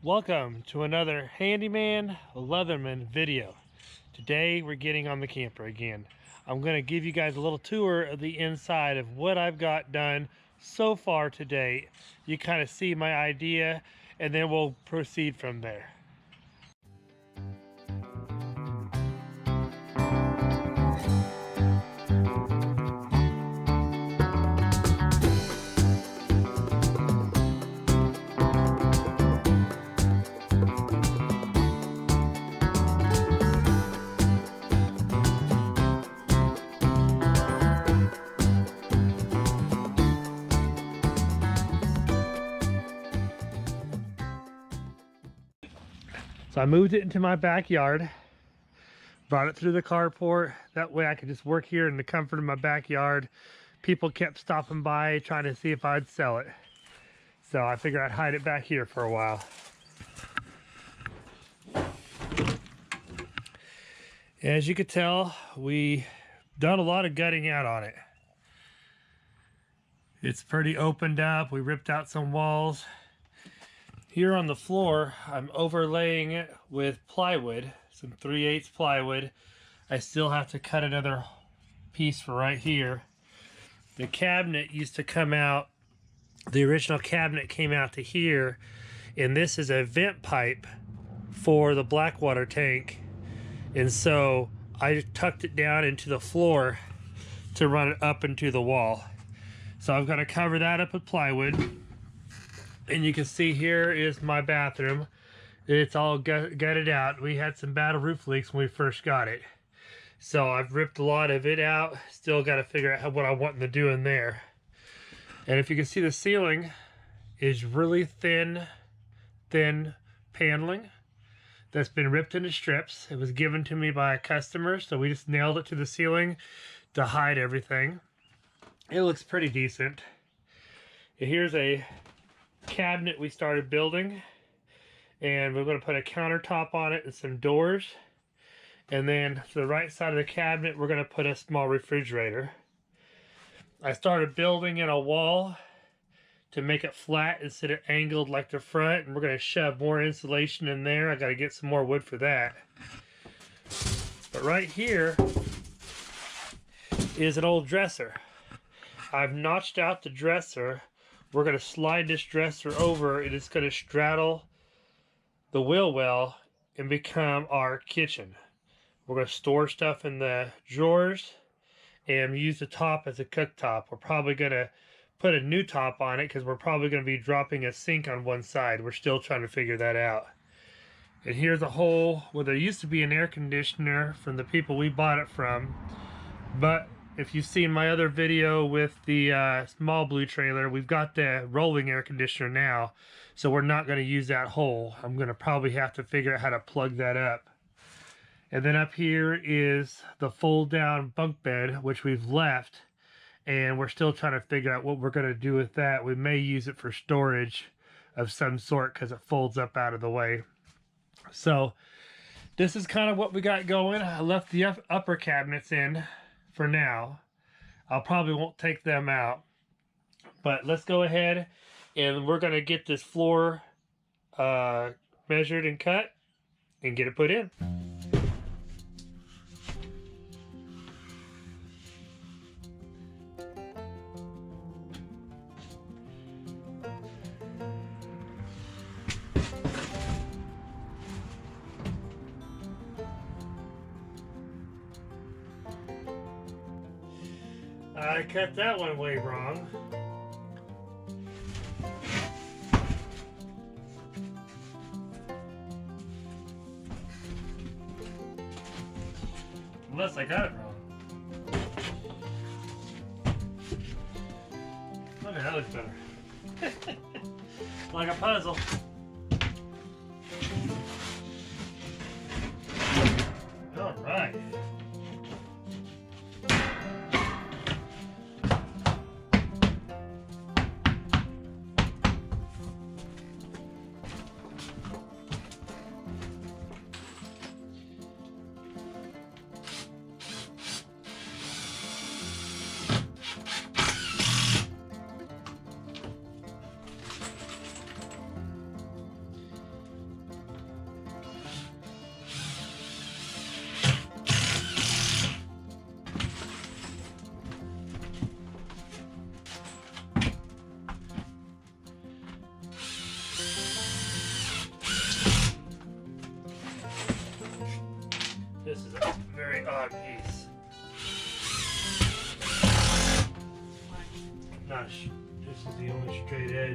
Welcome to another Handyman Leatherman video. Today we're getting on the camper again. I'm going to give you guys a little tour of the inside of what I've got done so far today. You kind of see my idea and then we'll proceed from there. So I moved it into my backyard, brought it through the carport. That way I could just work here in the comfort of my backyard. People kept stopping by trying to see if I'd sell it. So I figured I'd hide it back here for a while. As you could tell, we done a lot of gutting out on it. It's pretty opened up. We ripped out some walls. Here on the floor, I'm overlaying it with plywood, some 3/8 plywood. I still have to cut another piece for right here. The cabinet used to come out, the original cabinet came out to here, and this is a vent pipe for the black water tank. And so I tucked it down into the floor to run it up into the wall. So I've got to cover that up with plywood. And you can see here is my bathroom. It's all gutted out. We had some bad roof leaks when we first got it. So I've ripped a lot of it out. Still got to figure out what I want to do in there. And if you can see, the ceiling is really thin paneling that's been ripped into strips. It was given to me by a customer, so we just nailed it to the ceiling to hide everything. It looks pretty decent. Here's a cabinet we started building, and we're going to put a countertop on it and some doors, and then to the right side of the cabinet we're going to put a small refrigerator. I started building in a wall to make it flat instead of angled like the front, and we're going to shove more insulation in there. I got to get some more wood for that. But right here is an old dresser. I've notched out the dresser. We're going to slide this dresser over, and it's going to straddle the wheel well and become our kitchen. We're going to store stuff in the drawers and use the top as a cooktop. We're probably going to put a new top on it because we're probably going to be dropping a sink on one side. We're still trying to figure that out. And here's a hole where there used to be an air conditioner from the people we bought it from, but if you've seen my other video with the small blue trailer, we've got the rolling air conditioner now, so we're not going to use that hole. I'm going to probably have to figure out how to plug that up. And then up here is the fold down bunk bed, which we've left, and we're still trying to figure out what we're going to do with that. We may use it for storage of some sort because it folds up out of the way. So this is kind of what we got going. I left the upper cabinets in for now. I probably won't take them out, but let's go ahead and we're going to get this floor measured and cut and get it put in. I cut that one way wrong. Unless I got it wrong. Okay, that looks better. Like a puzzle. All right.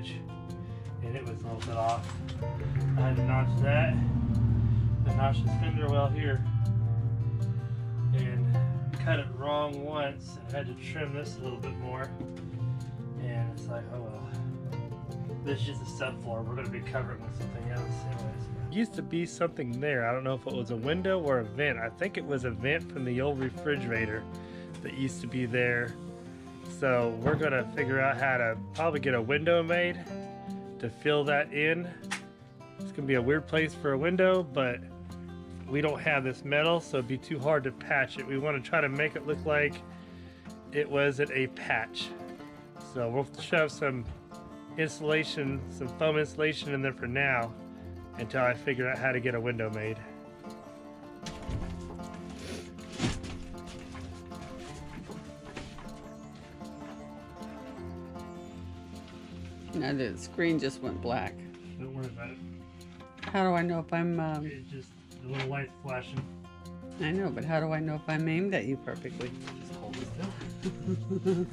damage, and it was a little bit off. I had to notch that, and notch the fender well here, and cut it wrong once, and had to trim this a little bit more, and it's like, oh well. This is just a subfloor. We're going to be covering with something else anyways. Used to be something there. I don't know if it was a window or a vent. I think it was a vent from the old refrigerator that used to be there. So we're going to figure out how to probably get a window made to fill that in. It's going to be a weird place for a window, but we don't have this metal, so it'd be too hard to patch it. We want to try to make it look like it wasn't a patch. So we'll shove some insulation, some foam insulation in there for now until I figure out how to get a window made. Now the screen just went black. Don't worry about it. How do I know if I'm It's just the little light flashing. I know, but how do I know if I'm aimed at you perfectly? Just hold it still.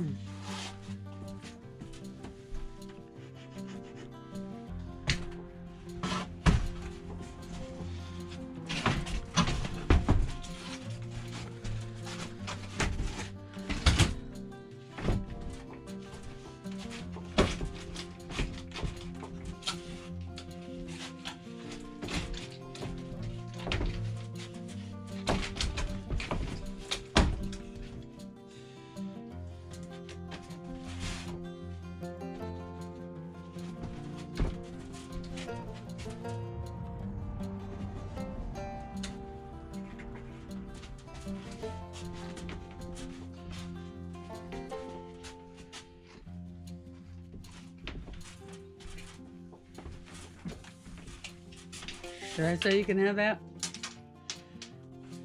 Did I say you can have that?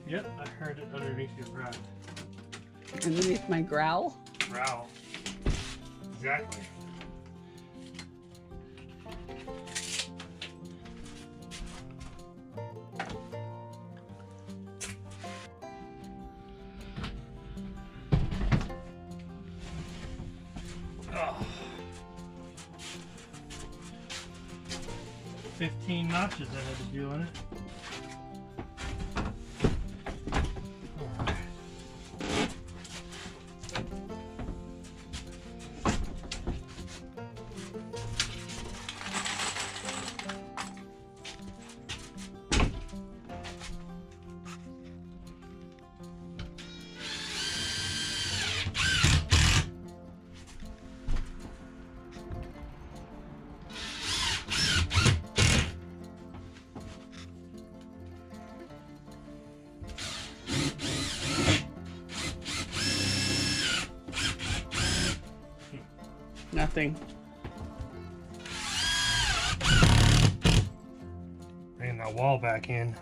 Yep, I heard it underneath your breath. Underneath my growl? Growl. Exactly. Oh. 15 notches I had to do on it. Alright. Nothing. Bringing that wall back in.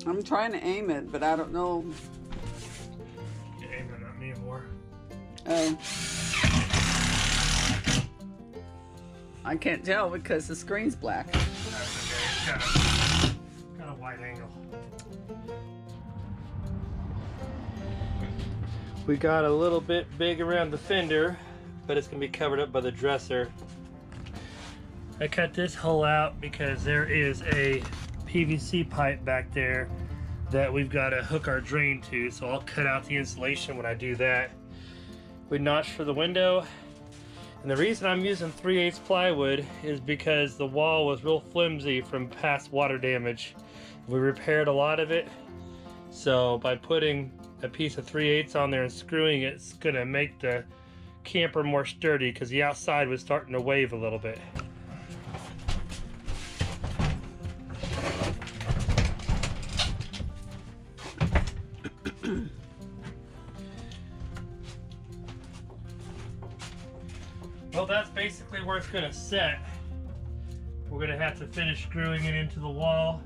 I'm trying to aim it, but I don't know. You're aiming at me more. Oh. I can't tell because the screen's black. That's okay. It's got a wide angle. We got a little bit big around the fender, but it's going to be covered up by the dresser. I cut this hole out because there is a PVC pipe back there that we've got to hook our drain to, so I'll cut out the insulation when I do that. We notched for the window, and the reason I'm using 3/8 plywood is because the wall was real flimsy from past water damage. We repaired a lot of it, so by putting a piece of 3/8 on there and screwing it, it's gonna make the camper more sturdy because the outside was starting to wave a little bit. Well, that's basically where it's gonna set. We're gonna have to finish screwing it into the wall.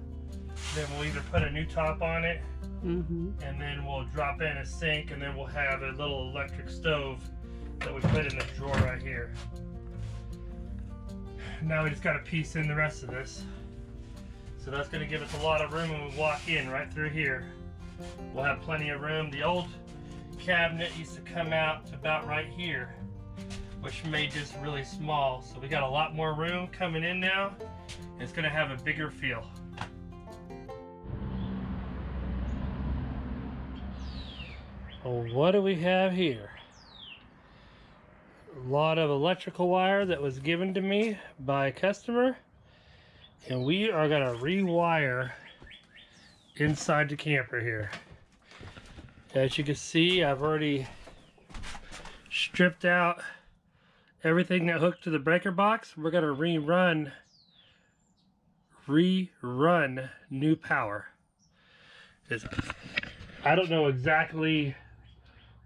Then we'll either put a new top on it, and then we'll drop in a sink, and then we'll have a little electric stove that we put in the drawer right here. Now we just gotta piece in the rest of this. So that's gonna give us a lot of room when we walk in right through here. We'll have plenty of room. The old cabinet used to come out to about right here, which made this really small. So we got a lot more room coming in now. And it's gonna have a bigger feel. Well, what do we have here? A lot of electrical wire that was given to me by a customer, and we are gonna rewire inside the camper here. As you can see, I've already stripped out everything that hooked to the breaker box. We're gonna rerun new power. I don't know exactly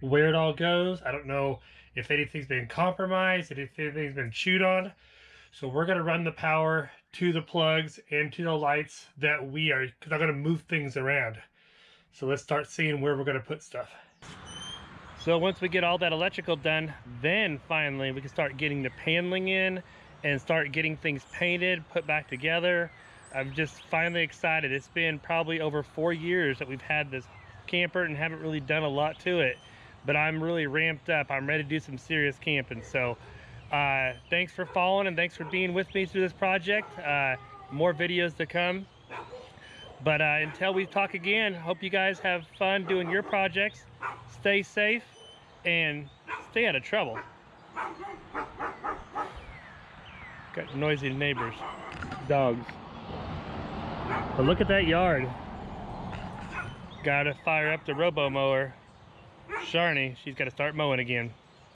where it all goes. I don't know if anything's been compromised, if anything's been chewed on. So we're gonna run the power to the plugs and to the lights that because I'm gonna move things around. So let's start seeing where we're gonna put stuff. So once we get all that electrical done, then finally we can start getting the paneling in and start getting things painted, put back together. I'm just finally excited. It's been probably over 4 years that we've had this camper and haven't really done a lot to it, but I'm really ramped up. I'm ready to do some serious camping. So thanks for following and thanks for being with me through this project. More videos to come. But until we talk again, hope you guys have fun doing your projects. Stay safe and stay out of trouble. Got noisy neighbors, dogs. But look at that yard. Gotta fire up the robo mower. Sharnie, she's gotta start mowing again.